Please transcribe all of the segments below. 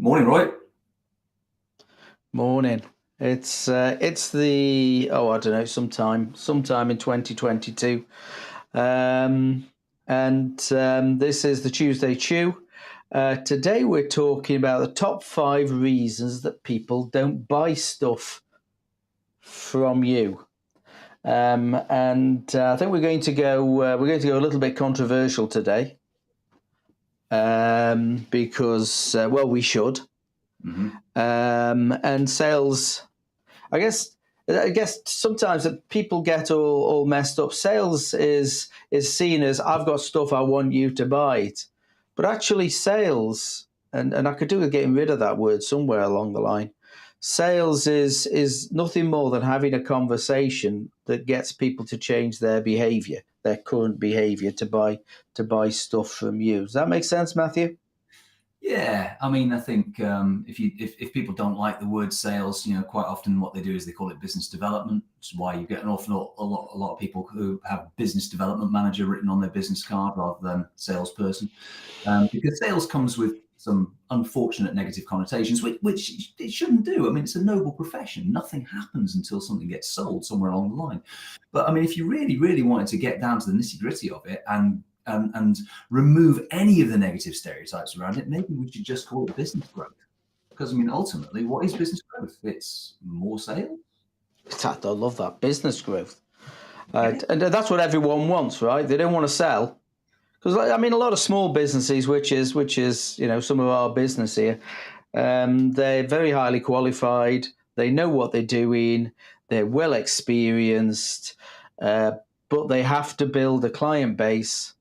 Morning, Roy. Morning. It's the I don't know, sometime in 2022. And this is the Tuesday Chew. Today we're talking about the top 5 reasons that people don't buy stuff from you. And I think we're going to go a little bit controversial today. Because we should. And sales, I guess sometimes that people get all messed up. Sales is seen as, I've got stuff, I want you to buy it. But actually sales, and I could do with getting rid of that word somewhere along the line. Sales is nothing more than having a conversation that gets people to change their behavior, their current behavior, to buy stuff from you. Does that make sense, Matthew? Yeah, I mean, I think if people don't like the word sales, quite often what they do is they call it business development. Which is why you get an awful lot of people who have business development manager written on their business card rather than salesperson, because sales comes with some unfortunate negative connotations, which it shouldn't do. I mean, it's a noble profession. Nothing happens until something gets sold somewhere along the line. But I mean, if you really, really wanted to get down to the nitty gritty of it and remove any of the negative stereotypes around it, maybe we should just call it business growth. Because I mean, ultimately, what is business growth? It's more sales. I love that, business growth. Yeah. And that's what everyone wants, right? They don't want to sell. Because I mean, a lot of small businesses, which is some of our business here, they're very highly qualified. They know what they're doing. They're well experienced, but they have to build a client base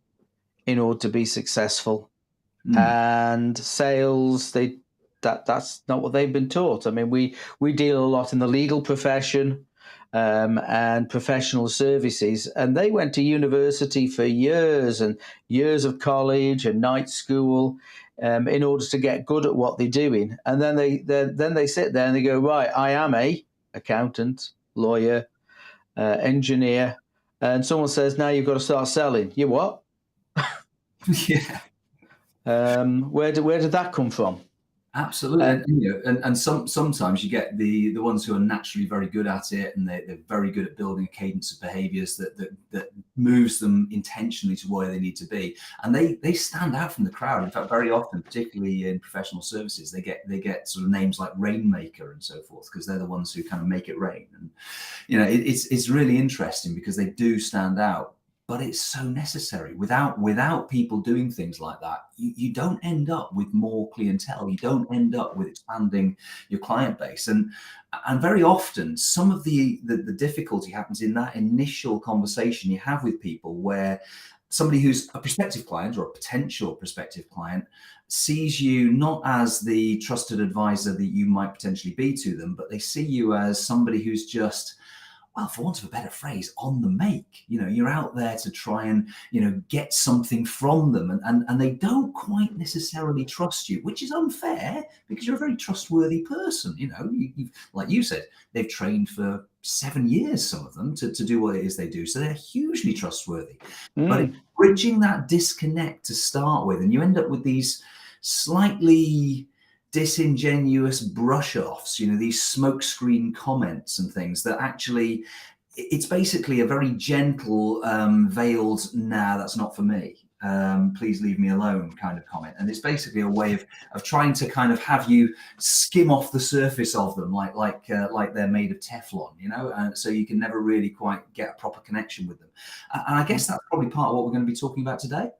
in order to be successful. And sales, that's not what they've been taught. I mean, we deal a lot in the legal profession. And professional services, and they went to university for years and years of college and night school in order to get good at what they're doing. And then they sit there and they go, right, I am a accountant, lawyer, engineer, and someone says, now you've got to start selling. You what? Yeah. Where did that come from? Absolutely, and sometimes you get the ones who are naturally very good at it, and they're very good at building a cadence of behaviours that moves them intentionally to where they need to be, and they stand out from the crowd. In fact, very often, particularly in professional services, they get sort of names like Rainmaker and so forth, because they're the ones who kind of make it rain. And it's really interesting because they do stand out. But it's so necessary. Without people doing things like that, you don't end up with more clientele. You don't end up with expanding your client base. And very often, some of the difficulty happens in that initial conversation you have with people, where somebody who's a prospective client or a potential prospective client sees you not as the trusted advisor that you might potentially be to them, but they see you as somebody who's just, well, for want of a better phrase, on the make. You're out there to try and, get something from them. And they don't quite necessarily trust you, which is unfair because you're a very trustworthy person. You've, like you said, they've trained for 7 years, some of them, to do what it is they do. So they're hugely trustworthy. But it's bridging that disconnect to start with, and you end up with these slightly disingenuous brush-offs, these smokescreen comments and things that actually, it's basically a very gentle, veiled, nah, that's not for me. Please leave me alone kind of comment. And it's basically a way of trying to kind of have you skim off the surface of them like they're made of Teflon, so you can never really quite get a proper connection with them. And I guess that's probably part of what we're going to be talking about today.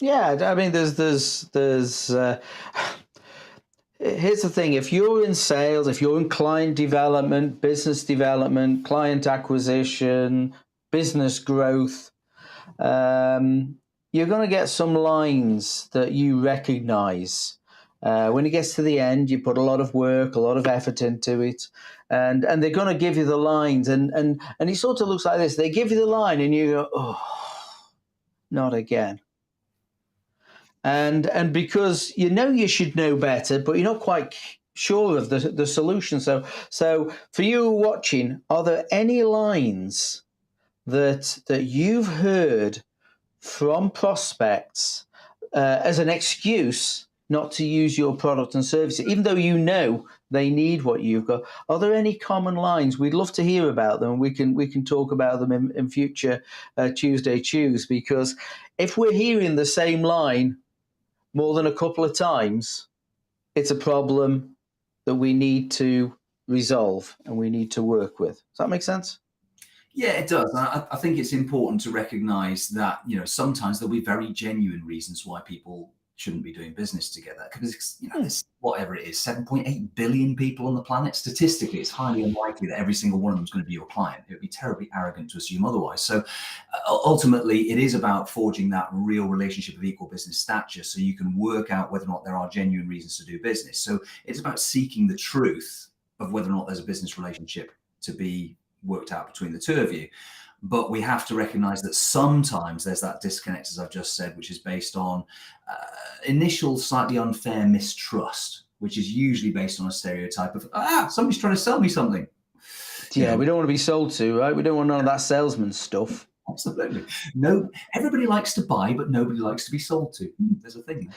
Yeah, I mean, here's the thing. If you're in sales, if you're in client development, business development, client acquisition, business growth, you're going to get some lines that you recognize. When it gets to the end, you put a lot of work, a lot of effort into it, and they're going to give you the lines. And it sort of looks like this. They give you the line and you go, oh, not again. And because you should know better, but you're not quite sure of the solution. So for you watching, are there any lines that you've heard from prospects as an excuse not to use your product and service, even though you know they need what you've got? Are there any common lines? We'd love to hear about them. We can talk about them in future Tuesday Chews, because if we're hearing the same line more than a couple of times, it's a problem that we need to resolve and we need to work with. Does that make sense? Yeah, it does. I think it's important to recognize that, sometimes there'll be very genuine reasons why people shouldn't be doing business together. Because, there's whatever it is, 7.8 billion people on the planet. Statistically, it's highly unlikely that every single one of them is going to be your client. It would be terribly arrogant to assume otherwise. So ultimately, it is about forging that real relationship of equal business stature so you can work out whether or not there are genuine reasons to do business. So it's about seeking the truth of whether or not there's a business relationship to be worked out between the two of you. But we have to recognize that sometimes there's that disconnect, as I've just said, which is based on initial slightly unfair mistrust, which is usually based on a stereotype of, somebody's trying to sell me something. Yeah, we don't want to be sold to, right? We don't want none of that salesman stuff. Absolutely. No, everybody likes to buy, but nobody likes to be sold to. There's a thing.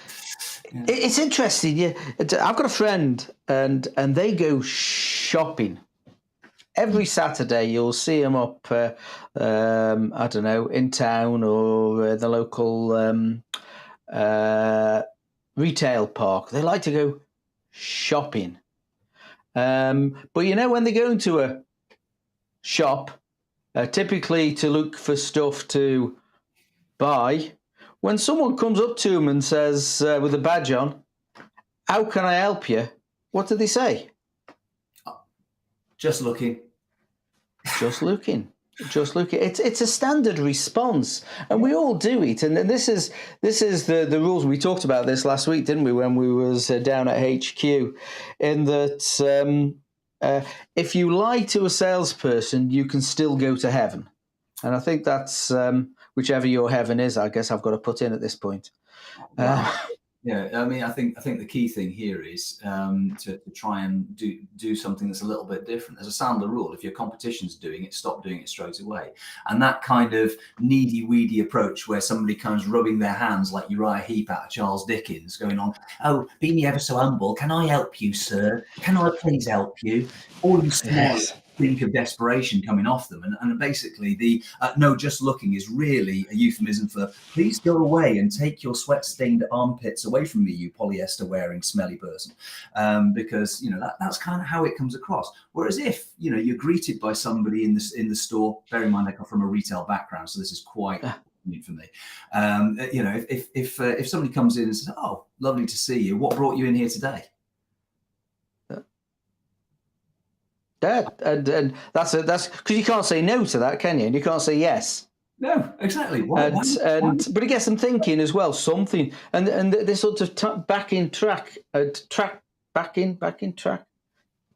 Yeah. It's interesting. Yeah, I've got a friend, and they go shopping. Every Saturday, you'll see them up, I don't know, in town or the local retail park. They like to go shopping. But when they go into a shop, typically to look for stuff to buy, when someone comes up to them and says, with a badge on, "How can I help you?" What do they say? Just looking. Just looking. Just looking. It's a standard response, and we all do it. And this is the rules. We talked about this last week, didn't we? When we was down at HQ, in that if you lie to a salesperson, you can still go to heaven. And I think that's whichever your heaven is. I guess I've got to put in at this point. Wow. Yeah, I mean, I think the key thing here is to try and do something that's a little bit different. There's a sound rule: if your competition's doing it, stop doing it straight away. And that kind of needy, weedy approach, where somebody comes rubbing their hands like Uriah Heep out of Charles Dickens, going on, "Oh, be me ever so humble. Can I help you, sir? Can I please help you?" All you smile. Yes. Think of desperation coming off them, and basically the no, just looking is really a euphemism for please go away and take your sweat-stained armpits away from me, you polyester-wearing smelly person, because that's kind of how it comes across. Whereas if you're greeted by somebody in the store, bear in mind I come from a retail background, so this is quite new for me. If somebody comes in and says, "Oh, lovely to see you. What brought you in here today?" Yeah, and that's because you can't say no to that, can you? And you can't say yes. No, exactly. But it gets them thinking as well. Something, and they sort of back in track.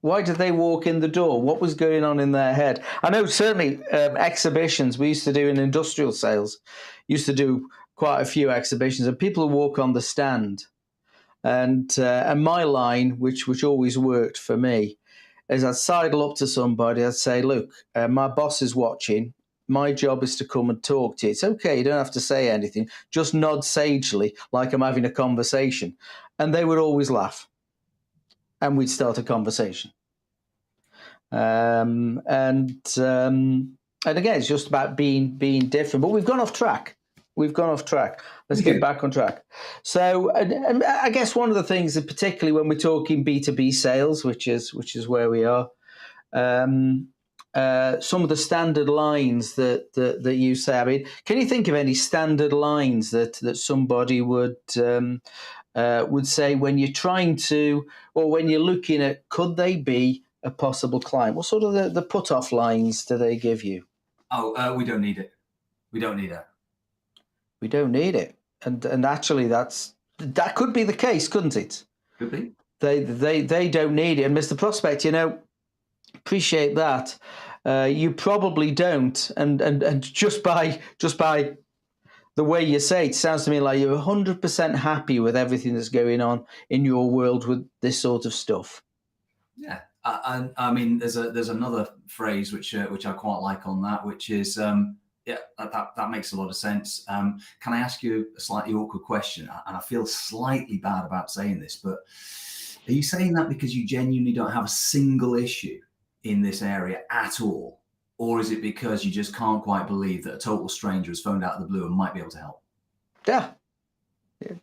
Why did they walk in the door? What was going on in their head? I know certainly exhibitions we used to do in industrial sales. Used to do quite a few exhibitions, and people would walk on the stand. And my line, which always worked for me, is I'd sidle up to somebody. I'd say, "Look, my boss is watching. My job is to come and talk to you. It's okay. You don't have to say anything. Just nod sagely like I'm having a conversation." And they would always laugh. And we'd start a conversation. And again, it's just about being different. But we've gone off track. Let's get back on track. So, and I guess one of the things, that particularly when we're talking B2B sales, which is where we are, some of the standard lines that you say. I mean, can you think of any standard lines that somebody would say when you're trying to, or when you're looking at, could they be a possible client? What sort of the put-off lines do they give you? Oh, we don't need it. We don't need that. We don't need it, and actually that could be the case, couldn't it? Could be. They don't need it, and Mr. Prospect, appreciate that. You probably don't, and just by the way you say it, sounds to me like you're 100% happy with everything that's going on in your world with this sort of stuff. Yeah, I mean, there's another phrase which I quite like on that, which is Yeah, that makes a lot of sense. Can I ask you a slightly awkward question? And I feel slightly bad about saying this, but are you saying that because you genuinely don't have a single issue in this area at all? Or is it because you just can't quite believe that a total stranger has phoned out of the blue and might be able to help? Yeah.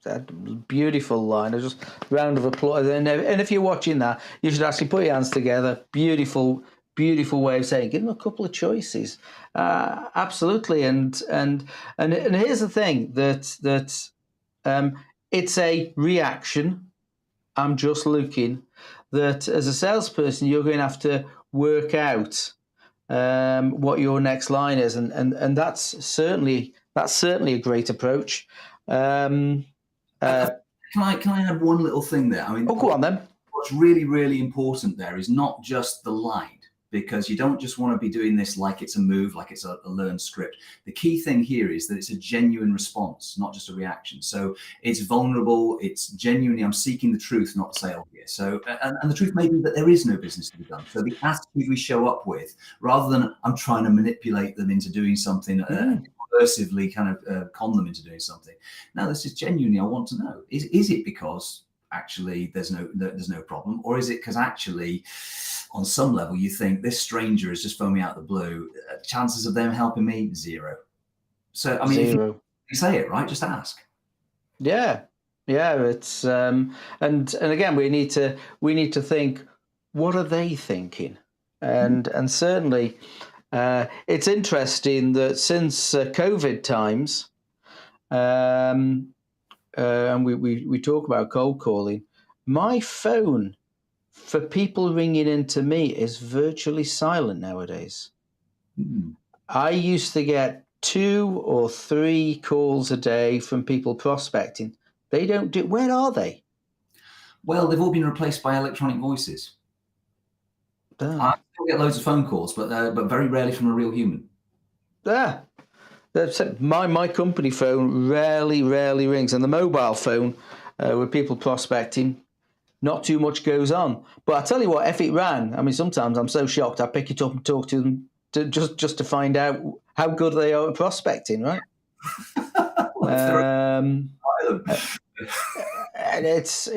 That beautiful line. I just round of applause. And if you're watching that, you should actually put your hands together. Beautiful, beautiful way of saying. Give them a couple of choices. Absolutely. And here's the thing that it's a reaction. I'm just looking that as a salesperson, you're going to have to work out what your next line is, and that's certainly a great approach. Can I add one little thing there? I mean, Go on then. what's really, really important there is not just the line, because you don't just want to be doing this like it's a move, like it's a learned script. The key thing here is that it's a genuine response, not just a reaction. So it's vulnerable. It's genuinely, I'm seeking the truth, not sale here. So, and the truth may be that there is no business to be done. So the attitude we show up with, rather than I'm trying to manipulate them into doing something, coercively kind of con them into doing something. Now, this is genuinely, I want to know, is it because actually there's no problem, or is it because actually on some level you think this stranger has just phoned me out of the blue, chances of them helping me, zero. So I mean, if you say it right, just ask. Yeah it's and again we need to think, what are they thinking? And certainly it's interesting that since COVID times, and we talk about cold calling, my phone for people ringing into me is virtually silent nowadays. I used to get 2 or 3 calls a day from people prospecting. They don't do. Where are they? Well, they've all been replaced by electronic voices. I still get loads of phone calls, but very rarely from a real human. My company phone rarely rings, and the mobile phone with people prospecting, not too much goes on. But I tell you what, if it ran, I mean, sometimes I'm so shocked I pick it up and talk to them just to find out how good they are at prospecting, right? And it's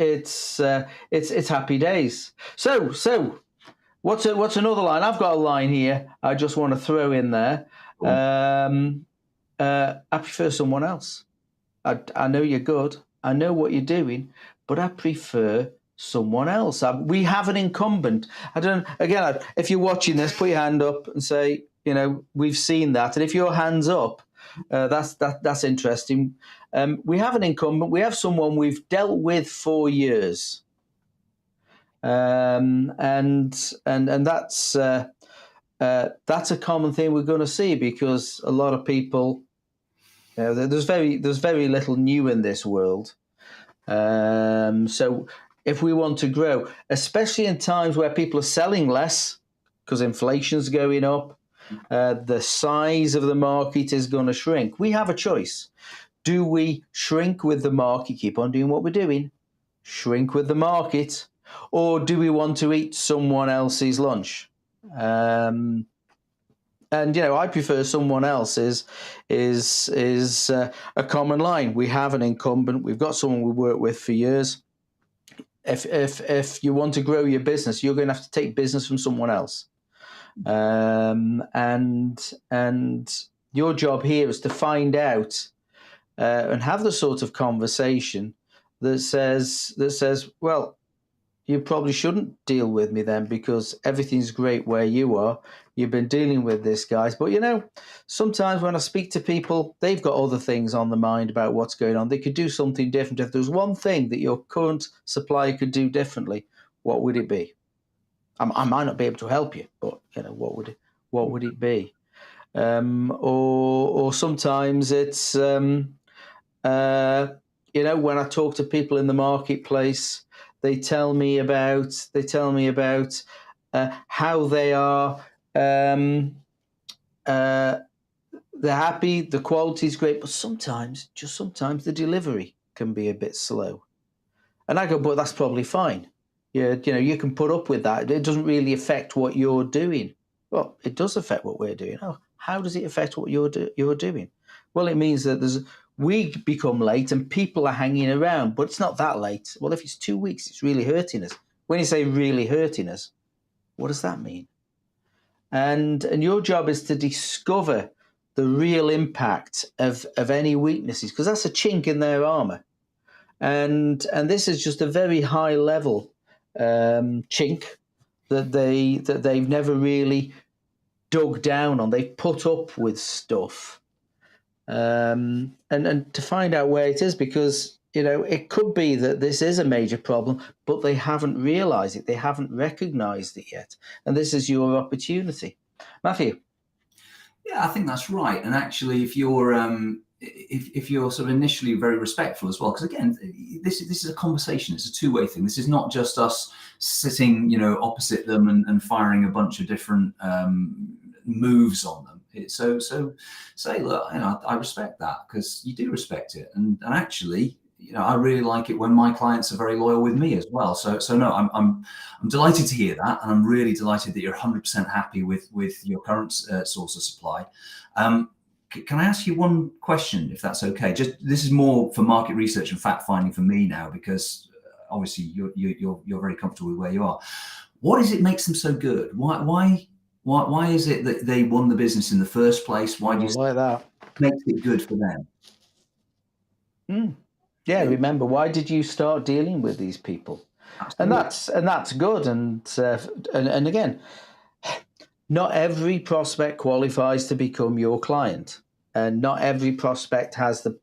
happy days. So what's another line? I've got a line here I just want to throw in there. I prefer someone else. I know you're good. I know what you're doing, but I prefer someone else. We have an incumbent. Again, if you're watching this, put your hand up and say, we've seen that. And if your hand's up, that's interesting. We have an incumbent. We have someone we've dealt with for years, and that's a common thing we're going to see, because a lot of people, there's very little new in this world. So if we want to grow, especially in times where people are selling less because inflation's going up, the size of the market is going to shrink. We have a choice. Do we shrink with the market, keep on doing what we're doing, shrink with the market, or do we want to eat someone else's lunch? And I prefer someone else is a common line. We have an incumbent. We've got someone we work with for years. If you want to grow your business, you're going to have to take business from someone else. And your job here is to find out and have the sort of conversation that says, well, you probably shouldn't deal with me then, because everything's great where you are. You've been dealing with this, guys. But, sometimes when I speak to people, they've got other things on the mind about what's going on. They could do something different. If there's one thing that your current supplier could do differently, what would it be? I might not be able to help you, but, what would it be? Or sometimes it's, when I talk to people in the marketplace, they tell me about how they are. They're happy, the quality is great, but sometimes the delivery can be a bit slow. And I go, but that's probably fine. You can put up with that. It doesn't really affect what you're doing. Well, it does affect what we're doing. Oh, How does it affect what you're doing? Well, it means that we become late and people are hanging around, but it's not that late. Well, if it's 2 weeks, it's really hurting us. When you say really hurting us, what does that mean? And your job is to discover the real impact of any weaknesses, because that's a chink in their armor. And this is just a very high level chink that they've never really dug down on. They've put up with stuff, and to find out where it is, because it could be that this is a major problem, but they haven't realised it. They haven't recognised it yet, and this is your opportunity, Matthew. Yeah, I think that's right. And actually, if you're sort of initially very respectful as well, because again, this is a conversation. It's a two-way thing. This is not just us sitting, opposite them and firing a bunch of different moves on them. So say, look, I respect that, because you do respect it, and actually, I really like it when my clients are very loyal with me as well. So no, I'm delighted to hear that, and I'm really delighted that you're 100% happy with your current source of supply. Can I ask you one question, if that's okay? Just this is more for market research and fact finding for me now, because obviously you're very comfortable with where you are. What is it makes them so good? Why is it that they won the business in the first place? Why do you like that makes it good for them? Yeah, remember, why did you start dealing with these people? Absolutely. And that's good. And again, not every prospect qualifies to become your client, and not every prospect has the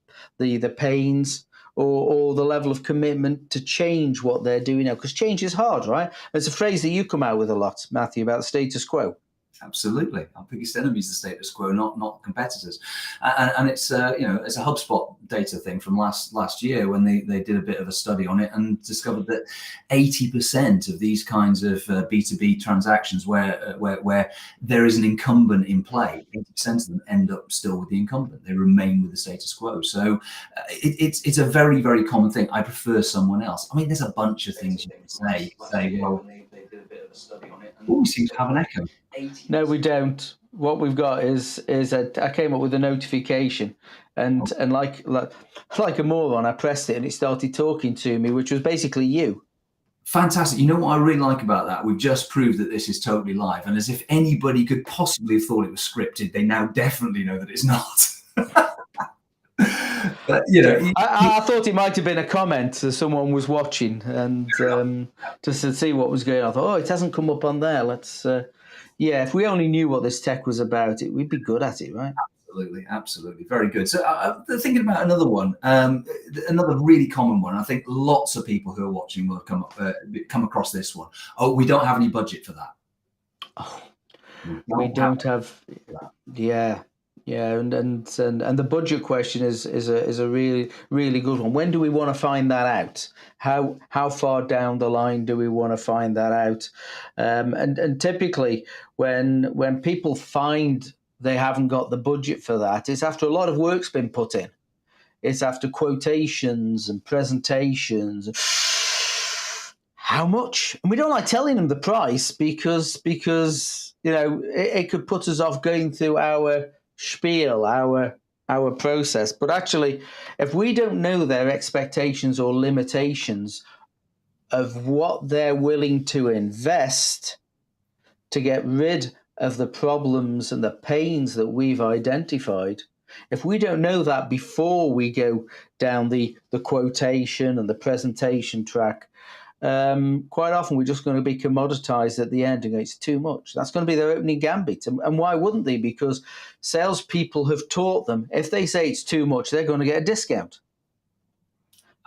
pains or the level of commitment to change what they're doing now, because change is hard, right? It's a phrase that you come out with a lot, Matthew, about the status quo. Absolutely, our biggest enemy is the status quo, not competitors. And it's it's a HubSpot data thing from last year, when they did a bit of a study on it and discovered that 80% of these kinds of B2B transactions where there is an incumbent in play, 80% of them end up still with the incumbent. They remain with the status quo. So it's a very, very common thing. I prefer someone else. I mean, there's a bunch of things you can say. Well, they did a bit of a study on it, and we seem to have an echo. No, we don't. What we've got is I came up with a notification, and like a moron, I pressed it and it started talking to me, which was basically you. Fantastic. You know what I really like about that? We've just proved that this is totally live, and as if anybody could possibly have thought it was scripted, they now definitely know that it's not. But I thought it might have been a comment that someone was watching, and just to see what was going on. I thought, it hasn't come up on there. Let's. If we only knew what this tech was about, we'd be good at it, right? Absolutely. Very good. So thinking about another one, another really common one. I think lots of people who are watching will come across this one. Oh, we don't have any budget for that. Oh, we don't have. Yeah. And the budget question is a really, really good one. When do we want to find that out? How far down the line do we want to find that out? And typically when people find they haven't got the budget for that, it's after a lot of work's been put in. It's after quotations and presentations. How much? And we don't like telling them the price because it could put us off going through our spiel, our process. But actually, if we don't know their expectations or limitations of what they're willing to invest to get rid of the problems and the pains that we've identified, if we don't know that before we go down the quotation and the presentation track, quite often we're just going to be commoditized at the end and go, it's too much. That's going to be their opening gambit. And why wouldn't they? Because salespeople have taught them, if they say it's too much, they're going to get a discount.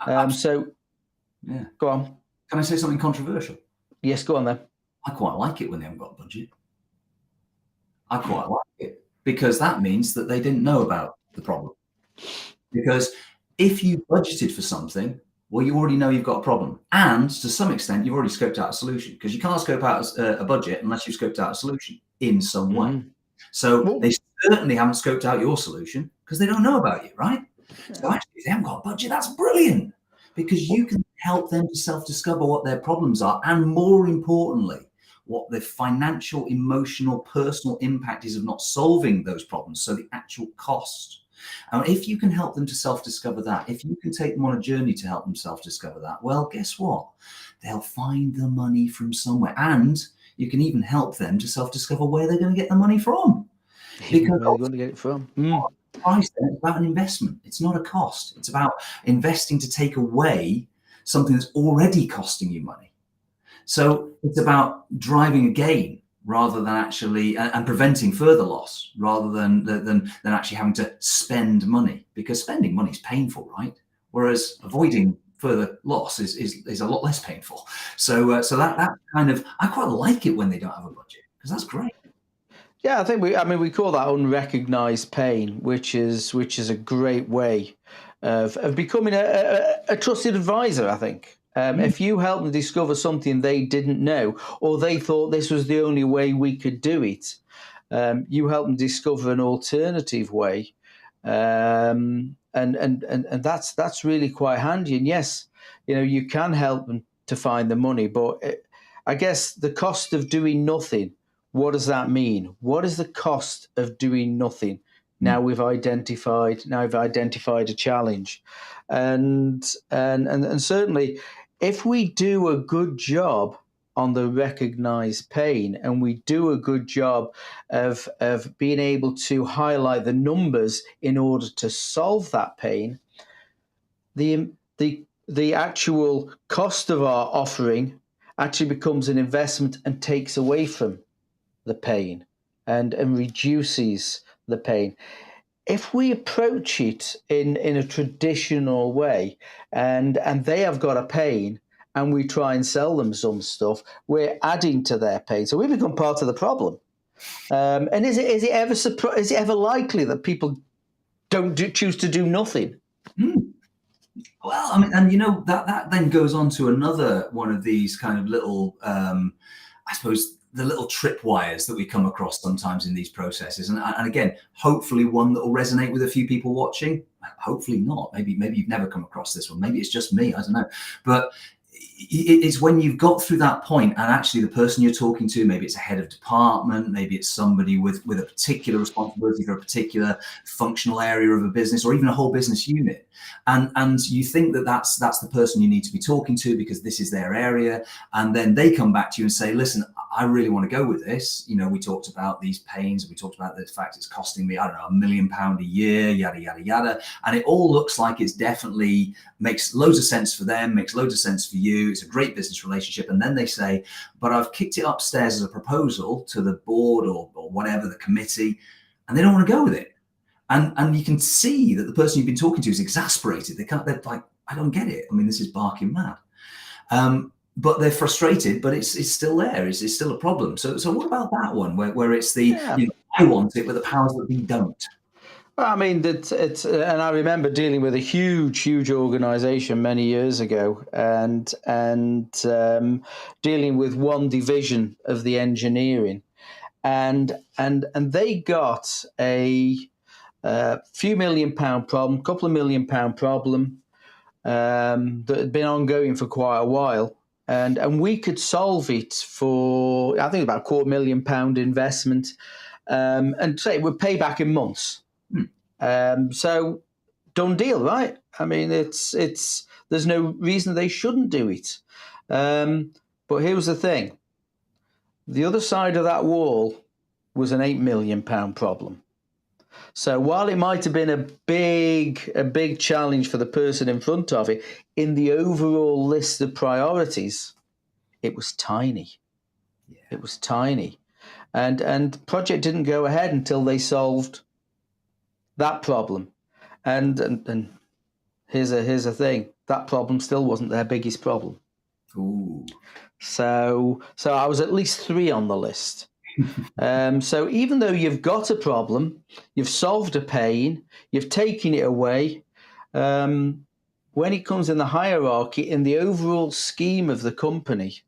Go on. Can I say something controversial? Yes, go on then. I quite like it when they haven't got a budget. I quite like it, because that means that they didn't know about the problem. Because if you budgeted for something, well, you already know you've got a problem. And to some extent, you've already scoped out a solution, because you can't scope out a budget unless you've scoped out a solution in some way. So they certainly haven't scoped out your solution because they don't know about you, right? So actually, if they haven't got a budget, that's brilliant, because you can help them to self-discover what their problems are. And more importantly, what the financial, emotional, personal impact is of not solving those problems. So the actual cost. And if you can help them to self-discover that, if you can take them on a journey to help them self-discover that, well, guess what? They'll find the money from somewhere. And you can even help them to self-discover where they're going to get the money from. Even Because where you're going to get it from. price, then, it's about an investment. It's not a cost. It's about investing to take away something that's already costing you money. So it's about driving a gain rather than actually and preventing further loss rather than actually having to spend money, because spending money is painful, right? Whereas avoiding further loss is a lot less painful. So that kind of, I quite like it when they don't have a budget, because that's great. Yeah, we call that unrecognized pain, which is a great way of becoming a trusted advisor, I think. If you help them discover something they didn't know, or they thought this was the only way we could do it, you help them discover an alternative way, and that's really quite handy. And yes, you can help them to find the money, but I guess the cost of doing nothing. What does that mean? What is the cost of doing nothing? Now we've identified a challenge, and certainly, if we do a good job on the recognized pain, and we do a good job of being able to highlight the numbers in order to solve that pain, the actual cost of our offering actually becomes an investment and takes away from the pain and reduces the pain. If we approach it in a traditional way, and they have got a pain, and we try and sell them some stuff, we're adding to their pain. So we become part of the problem. And is it ever likely that people don't choose to do nothing? Well, I mean, and that then goes on to another one of these kind of little, I suppose, the little tripwires that we come across sometimes in these processes. And again, hopefully one that will resonate with a few people watching. Hopefully not. Maybe you've never come across this one. Maybe it's just me. I don't know. But it's when you've got through that point, and actually the person you're talking to, maybe it's a head of department, maybe it's somebody with a particular responsibility for a particular functional area of a business, or even a whole business unit, and you think that that's the person you need to be talking to because this is their area, and then they come back to you and say, listen, I really want to go with this. We talked about these pains, we talked about the fact it's costing me, I don't know, £1 million a year, yada yada yada, and it all looks like it's definitely makes loads of sense for them, makes loads of sense for you. It's a great business relationship. And then they say, but I've kicked it upstairs as a proposal to the board or whatever, the committee, and they don't want to go with it. And you can see that the person you've been talking to is exasperated. They're like, I don't get it. I mean, this is barking mad. But they're frustrated, but it's still there. It's still a problem. So what about that one where it's I want it, but the powers that be don't? I mean, it's and I remember dealing with a huge organization many years ago, and dealing with one division of the engineering, and they got a few £1 million problem, couple of £1 million problem that had been ongoing for quite a while, and we could solve it for, I think, about £250,000 investment, and say it would pay back in months. So done deal, right? I mean, it's there's no reason they shouldn't do it. But here's the thing: the other side of that wall was an £8 million problem. So while it might have been a big challenge for the person in front of it, in the overall list of priorities, it was tiny. Yeah. It was tiny, and the project didn't go ahead until they solved that problem. And here's a thing: that problem still wasn't their biggest problem. Ooh. So I was at least 3 on the list. So even though you've got a problem, you've solved a pain, you've taken it away, when it comes in the hierarchy, in the overall scheme of the company,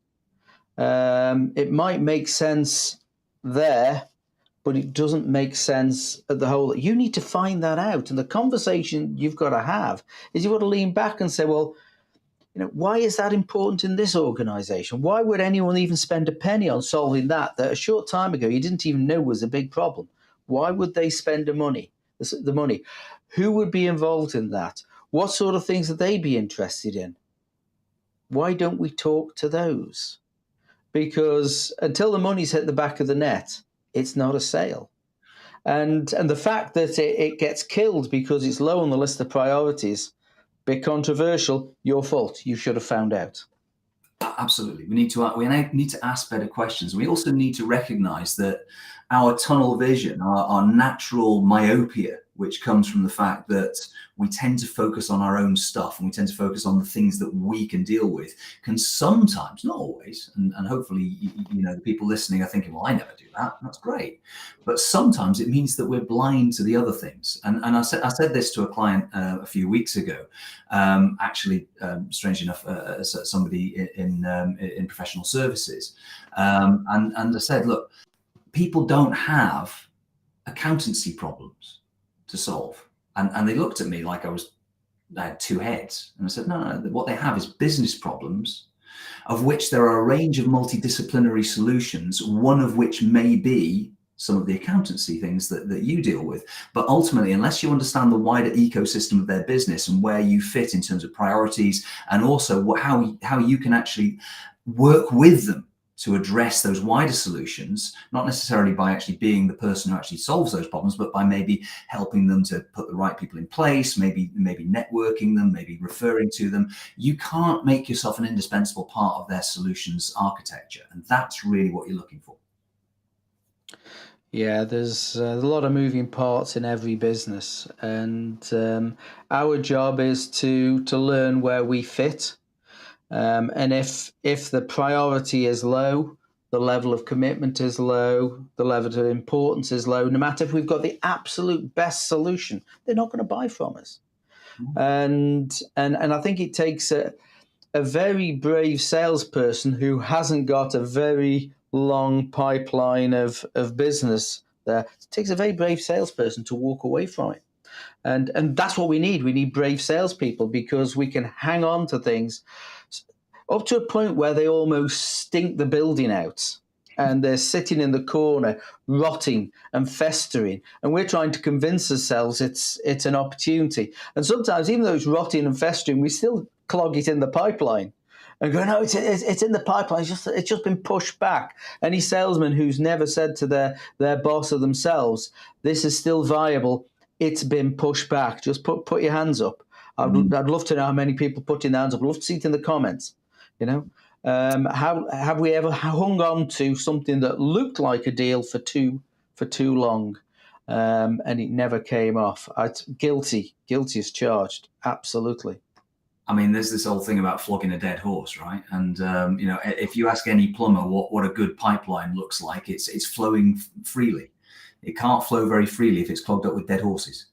it might make sense there, but it doesn't make sense at the whole. You need to find that out. And the conversation you've got to have is you've got to lean back and say, well, Why is that important in this organization? Why would anyone even spend a penny on solving that a short time ago you didn't even know was a big problem? Why would they spend the money? Who would be involved in that? What sort of things would they be interested in? Why don't we talk to those? Because until the money's hit the back of the net, it's not a sale. And the fact that it gets killed because it's low on the list of priorities, bit controversial, your fault. You should have found out. Absolutely. We need to ask better questions. We also need to recognize that our tunnel vision, our natural myopia, which comes from the fact that we tend to focus on our own stuff and we tend to focus on the things that we can deal with, can sometimes, not always, and hopefully, the people listening are thinking, well, I never do that. That's great. But sometimes it means that we're blind to the other things. And I said this to a client a few weeks ago, strangely enough, somebody in professional services. And I said, look, people don't have accountancy problems to solve. And they looked at me like I had two heads. And I said, no, what they have is business problems, of which there are a range of multidisciplinary solutions, one of which may be some of the accountancy things that you deal with. But ultimately, unless you understand the wider ecosystem of their business and where you fit in terms of priorities, and also how you can actually work with them to address those wider solutions, not necessarily by actually being the person who actually solves those problems, but by maybe helping them to put the right people in place, maybe networking them, maybe referring to them. You can't make yourself an indispensable part of their solutions architecture. And that's really what you're looking for. Yeah, there's a lot of moving parts in every business, and our job is to learn where we fit. And if the priority is low, the level of commitment is low, the level of importance is low, no matter if we've got the absolute best solution, they're not going to buy from us. And I think it takes a very brave salesperson who hasn't got a very long pipeline of business there. It takes a very brave salesperson to walk away from it. And that's what we need. We need brave salespeople, because we can hang on to things up to a point where they almost stink the building out, and they're sitting in the corner, rotting and festering. And we're trying to convince ourselves it's an opportunity. And sometimes, even though it's rotting and festering, we still clog it in the pipeline and go, no, it's in the pipeline. It's just been pushed back. Any salesman who's never said to their boss or themselves, this is still viable, it's been pushed back, just put your hands up. I'd love to know how many people putting their hands up. I'd love to see it in the comments. How have we ever hung on to something that looked like a deal for too long, and it never came off? Guilty as charged. Absolutely. I mean, there's this whole thing about flogging a dead horse, right? And if you ask any plumber what a good pipeline looks like, it's flowing freely. It can't flow very freely if it's clogged up with dead horses,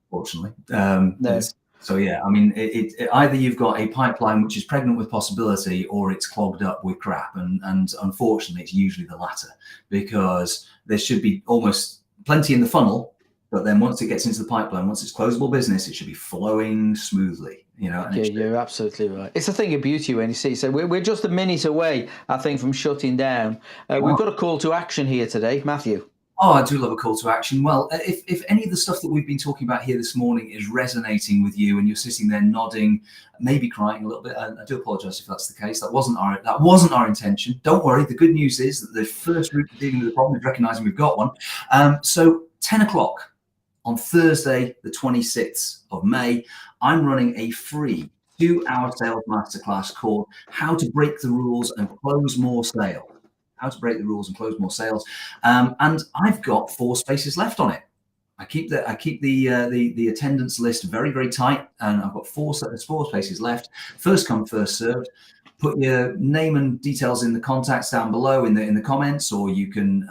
fortunately. No. So yeah, I mean, it either you've got a pipeline which is pregnant with possibility, or it's clogged up with crap. And unfortunately, it's usually the latter, because there should be almost plenty in the funnel, but then once it gets into the pipeline, once it's closable business, it should be flowing smoothly. And you're absolutely right. It's a thing of beauty when you see. So we're just a minute away, I think, from shutting down. We've got a call to action here today, Matthew. Oh, I do love a call to action. Well, if any of the stuff that we've been talking about here this morning is resonating with you, and you're sitting there nodding, maybe crying a little bit, I do apologise if that's the case. That wasn't our intention. Don't worry. The good news is that the first route to dealing with the problem is recognising we've got one. So 10 o'clock on Thursday, the 26th of May, I'm running a free 2-hour sales masterclass called "How to Break the Rules and Close More Sales." How to break the rules and close more sales, and I've got 4 spaces left on it. I keep the attendance list very, very tight, and I've got 4 spaces left. First come, first served. Put your name and details in the contacts down below in the comments, or you can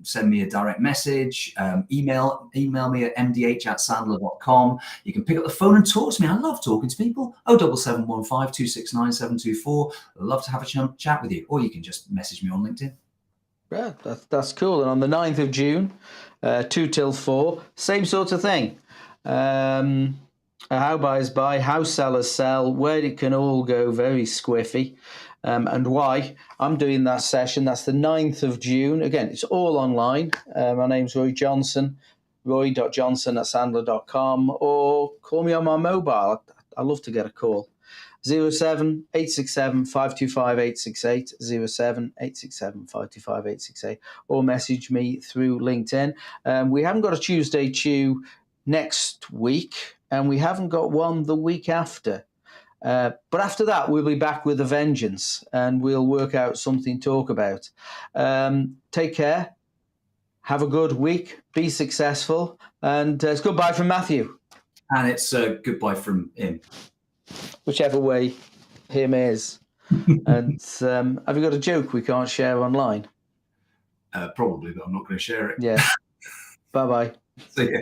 send me a direct message. Email me at mdh@sandler.com. You can pick up the phone and talk to me. I love talking to people. 07715 269 724. I'd love to have a chat with you, or you can just message me on LinkedIn. Yeah, that's cool. And on the 9th of June, 2 till 4, same sort of thing. how buyers buy, how sellers sell, where it can all go very squiffy, and why. I'm doing that session. That's the 9th of June. Again, it's all online. My name's Roy Johnson, roy.johnson@sandler.com, or call me on my mobile. I love to get a call. 07 867 525 868, 07 867 525 868, or message me through LinkedIn. We haven't got a Tuesday Chew next week, and we haven't got one the week after. But after that, we'll be back with a vengeance, and we'll work out something to talk about. Take care. Have a good week. Be successful. And it's goodbye from Matthew. And it's goodbye from him. Whichever way him is. And have you got a joke we can't share online? Probably, but I'm not going to share it. Yeah. Bye-bye. See ya.